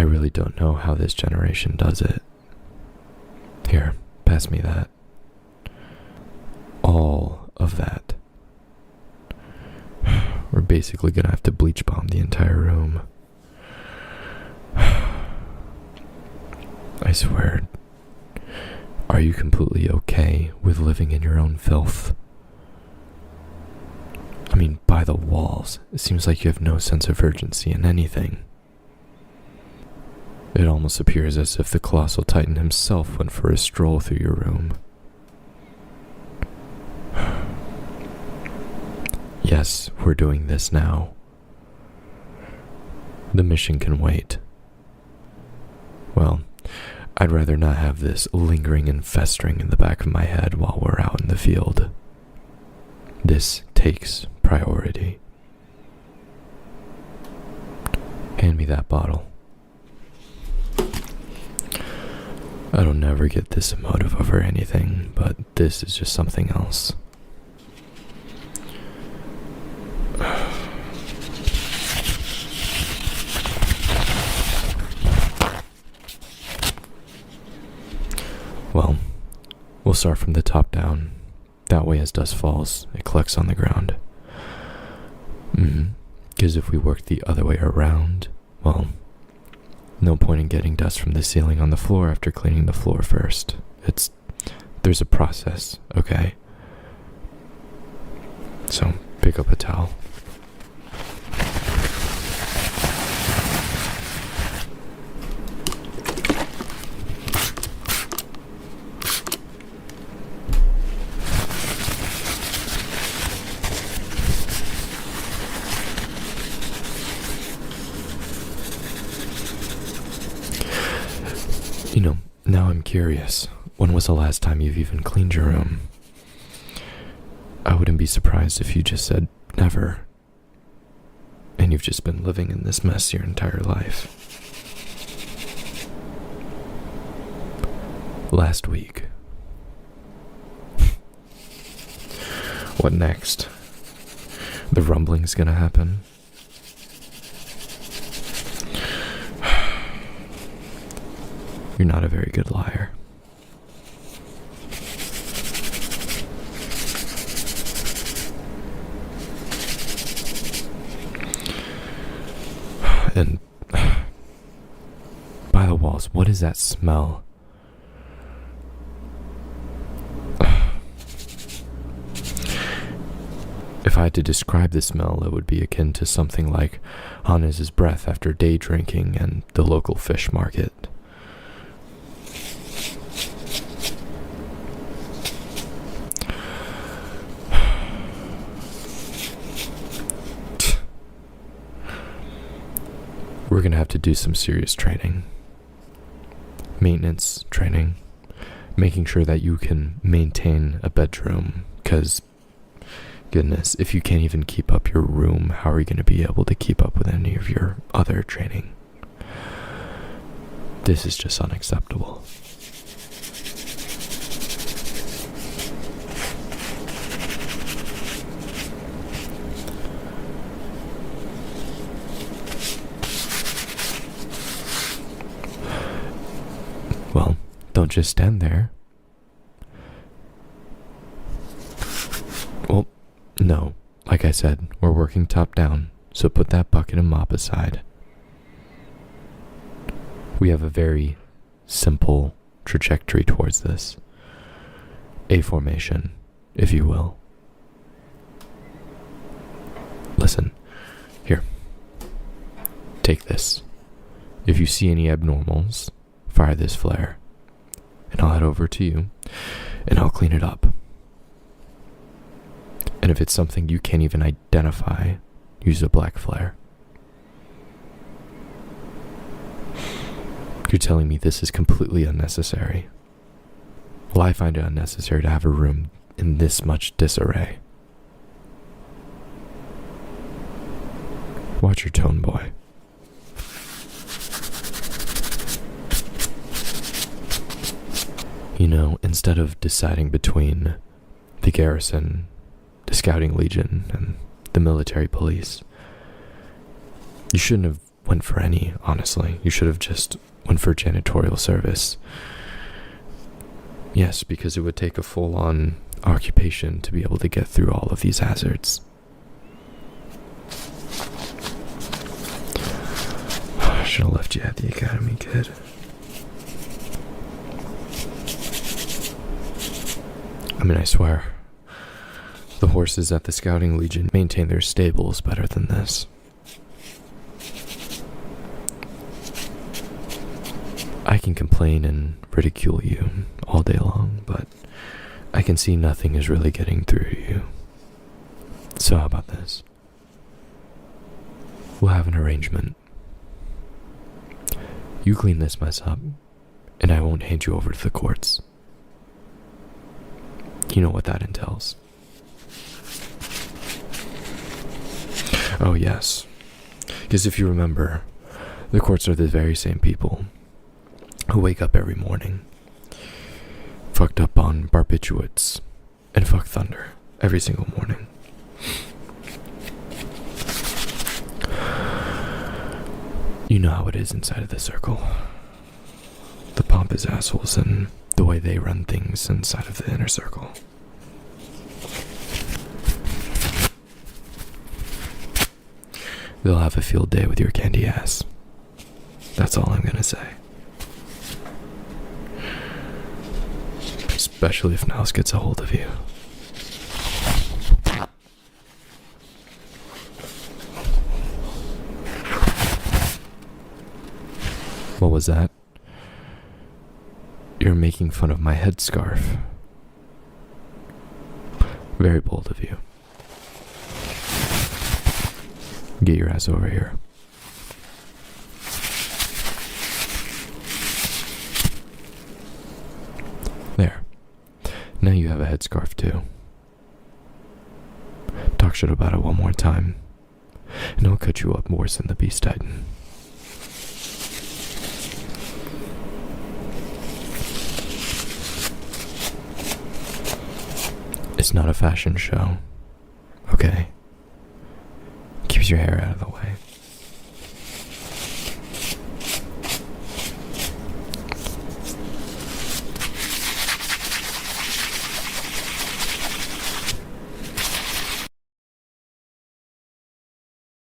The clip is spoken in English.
I really don't know how this generation does it. Here, pass me that. All of that. We're basically gonna have to bleach bomb the entire room. I swear. Are you completely okay with living in your own filth? I mean, by the walls, it seems like you have no sense of urgency in anything. It almost appears as if the colossal titan himself went for a stroll through your room. Yes, we're doing this now. The mission can wait. Well, I'd rather not have this lingering and festering in the back of my head while we're out in the field. This takes priority. Hand me that bottle. I don't never get this emotive over anything, but this is just something else. Well, we'll start from the top down. That way as dust falls, it collects on the ground. Because if we work the other way around, well, no point in getting dust from the ceiling on the floor after cleaning the floor first. There's a process, okay? So, pick up a towel. Now I'm curious. When was the last time you've even cleaned your room? I wouldn't be surprised if you just said never. And you've just been living in this mess your entire life. Last week. What next? The rumbling's gonna happen? You're not a very good liar. And by the walls, what is that smell? If I had to describe the smell, it would be akin to something like Hannes' breath after day drinking and the local fish market. We're going to have to do some serious training. Maintenance training. Making sure that you can maintain a bedroom. Because, goodness, if you can't even keep up your room, how are you going to be able to keep up with any of your other training? This is just unacceptable. Well, don't just stand there. Well, no. Like I said, we're working top down, so put that bucket and mop aside. We have a very simple trajectory towards this. A formation, if you will. Listen, here. Take this. If you see any abnormals, fire this flare, and I'll head over to you, and I'll clean it up. And if it's something you can't even identify, use a black flare. You're telling me this is completely unnecessary? Well, I find it unnecessary to have a room in this much disarray. Watch your tone, boy. You know, instead of deciding between the garrison, the scouting legion, and the military police, you shouldn't have went for any, honestly. You should have just went for janitorial service. Yes, because it would take a full-on occupation to be able to get through all of these hazards. I should have left you at the academy, kid. I mean, I swear, the horses at the Scouting Legion maintain their stables better than this. I can complain and ridicule you all day long, but I can see nothing is really getting through to you. So how about this? We'll have an arrangement. You clean this mess up, and I won't hand you over to the courts. You know what that entails. Oh yes, because if you remember, the courts are the very same people who wake up every morning, fucked up on barbiturates and fuck thunder every single morning. You know how it is inside of the circle. The pompous assholes and the way they run things inside of the inner circle. They'll have a field day with your candy ass. That's all I'm gonna say. Especially if Niles gets a hold of you. What was that? You're making fun of my headscarf. Very bold of you. Get your ass over here. There. Now you have a headscarf too. Talk shit about it one more time, and I'll cut you up worse than the Beast Titan. It's not a fashion show, okay? Keeps your hair out of the